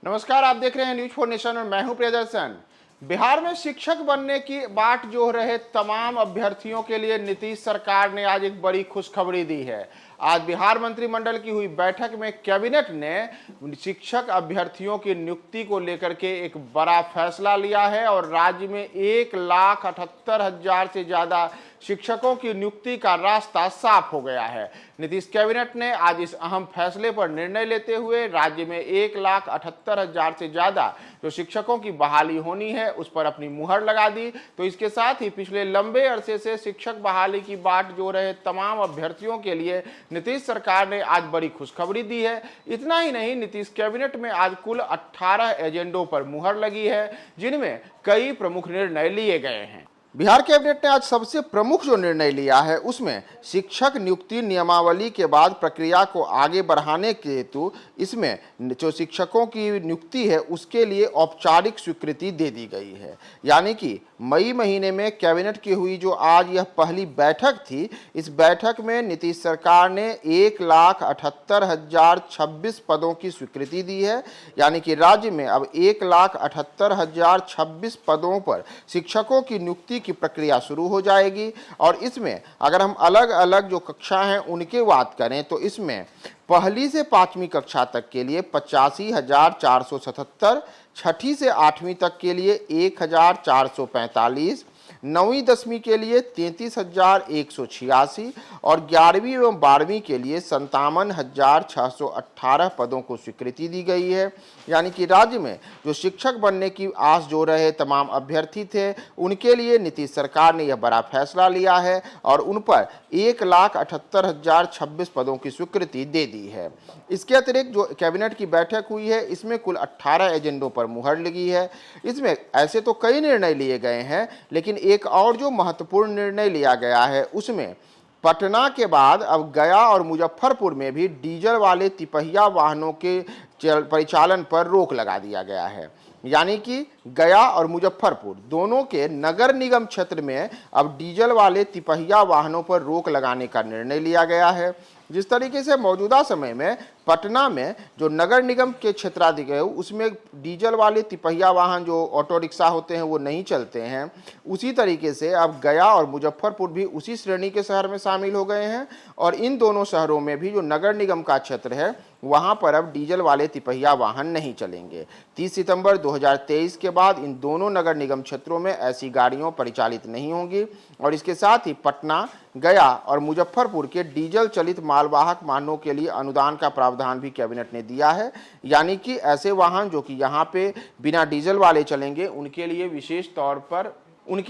नमस्कार, आप देख रहे हैं न्यूज 4 नेशन और मैं हूं प्रियदर्शन। बिहार में शिक्षक बनने की बाट जोह रहे तमाम अभ्यर्थियों के लिए नीतीश सरकार ने आज एक बड़ी खुशखबरी दी है। आज बिहार मंत्रिमंडल की हुई बैठक में कैबिनेट ने शिक्षक अभ्यर्थियों की नियुक्ति को लेकर के एक बड़ा फैसला लिया है और राज्य में 1,78,000 से ज्यादा शिक्षकों की नियुक्ति का रास्ता साफ हो गया है। नीतीश कैबिनेट ने आज इस अहम फैसले पर निर्णय लेते हुए राज्य में 1,78,000 से ज्यादा जो शिक्षकों की बहाली होनी है उस पर अपनी मुहर लगा दी। तो इसके साथ ही पिछले लंबे अरसे से शिक्षक बहाली की बाट जो रहे तमाम अभ्यर्थियों के लिए नीतीश सरकार ने आज बड़ी खुशखबरी दी है। इतना ही नहीं, नीतीश कैबिनेट में आज कुल 18 एजेंडों पर मुहर लगी है, जिनमें कई प्रमुख निर्णय लिए गए हैं। बिहार कैबिनेट ने आज सबसे प्रमुख जो निर्णय लिया है उसमें शिक्षक नियुक्ति नियमावली के बाद प्रक्रिया को आगे बढ़ाने के हेतु इसमें जो शिक्षकों की नियुक्ति है उसके लिए औपचारिक स्वीकृति दे दी गई है। यानी कि मई महीने में कैबिनेट की हुई जो आज यह पहली बैठक थी, इस बैठक में नीतीश सरकार ने 1,78,026 पदों की स्वीकृति दी है। यानी कि राज्य में अब 1,78,026 पदों पर शिक्षकों की नियुक्ति की प्रक्रिया शुरू हो जाएगी। और इसमें अगर हम अलग अलग जो कक्षा हैं उनके बात करें तो इसमें पहली से 5वीं कक्षा तक के लिए 85,477, छठी से 8वीं तक के लिए 1,445, 9वीं 10वीं के लिए 33,186 और 11वीं एवं 12वीं के लिए 57,618 पदों को स्वीकृति दी गई है। यानी कि राज्य में जो शिक्षक बनने की आस जो रहे तमाम अभ्यर्थी थे उनके लिए नीतीश सरकार ने यह बड़ा फैसला लिया है और उन पर 1,78,026 पदों की स्वीकृति दे दी है। इसके अतिरिक्त जो कैबिनेट की बैठक हुई है इसमें कुल 18 एजेंडों पर मुहर लगी है। इसमें ऐसे तो कई निर्णय लिए गए हैं, लेकिन एक और जो महत्वपूर्ण निर्णय लिया गया है उसमें पटना के बाद अब गया और मुजफ्फरपुर में भी डीजल वाले तिपहिया वाहनों के परिचालन पर रोक लगा दिया गया है। यानी कि गया और मुजफ्फरपुर दोनों के नगर निगम क्षेत्र में अब डीजल वाले तिपहिया वाहनों पर रोक लगाने का निर्णय लिया गया है। जिस तरीके से मौजूदा समय में पटना में जो नगर निगम के क्षेत्राधिक है उसमें डीजल वाले तिपहिया वाहन जो ऑटो रिक्शा होते हैं वो नहीं चलते हैं, उसी तरीके से अब गया और मुजफ्फरपुर भी उसी श्रेणी के शहर में शामिल हो गए हैं। और इन दोनों शहरों में भी जो नगर निगम का क्षेत्र है वहां पर अब डीजल वाले तिपहिया वाहन नहीं चलेंगे। 30 सितंबर 2023 के बाद इन दोनों नगर निगम क्षेत्रों में ऐसी गाड़ियां परिचालित नहीं होंगी। और इसके साथ ही पटना, गया और मुजफ्फरपुर के डीजल चलित मालवाहक वाहनों के लिए अनुदान का प्रावधान भी कैबिनेट ने दिया है। यानी कि ऐसे वाहन जो कि यहाँ पे बिना डीजल वाले चलेंगे उनके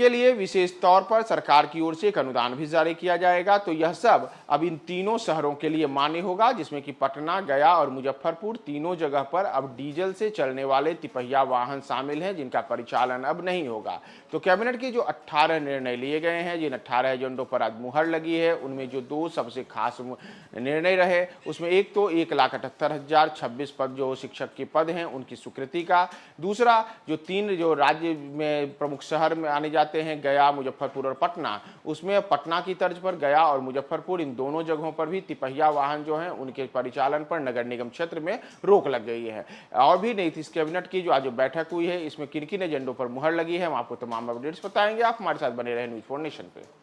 लिए विशेष तौर पर सरकार की ओर से एक अनुदान भी जारी किया जाएगा। तो यह सब अब इन तीनों शहरों के लिए मान्य होगा, जिसमें कि पटना, गया और मुजफ्फरपुर तीनों जगह पर अब डीजल से चलने वाले तिपहिया वाहन शामिल हैं जिनका परिचालन अब नहीं होगा। तो कैबिनेट के जो 18 निर्णय लिए गए हैं, जिन 18 एजेंडों पर आज मुहर लगी है, उनमें जो दो सबसे खास निर्णय रहे उसमें एक तो 1,78,026 पद जो शिक्षक के पद हैं उनकी स्वीकृति का, दूसरा जो 3 जो राज्य में प्रमुख शहर में आने जाते हैं गया, मुजफ्फरपुर और पटना, उसमें पटना की तर्ज पर गया और मुजफ्फरपुर इन दोनों जगहों पर भी तिपहिया वाहन जो हैं उनके परिचालन पर नगर निगम क्षेत्र में रोक लग गई है। और भी नीतीश कैबिनेट की जो आज बैठक हुई है इसमें किन किन एजेंडों पर मुहर लगी है हम आपको तमाम अपडेट्स बताएंगे। आप हमारे साथ बने रहे न्यूज 4 नेशन पे।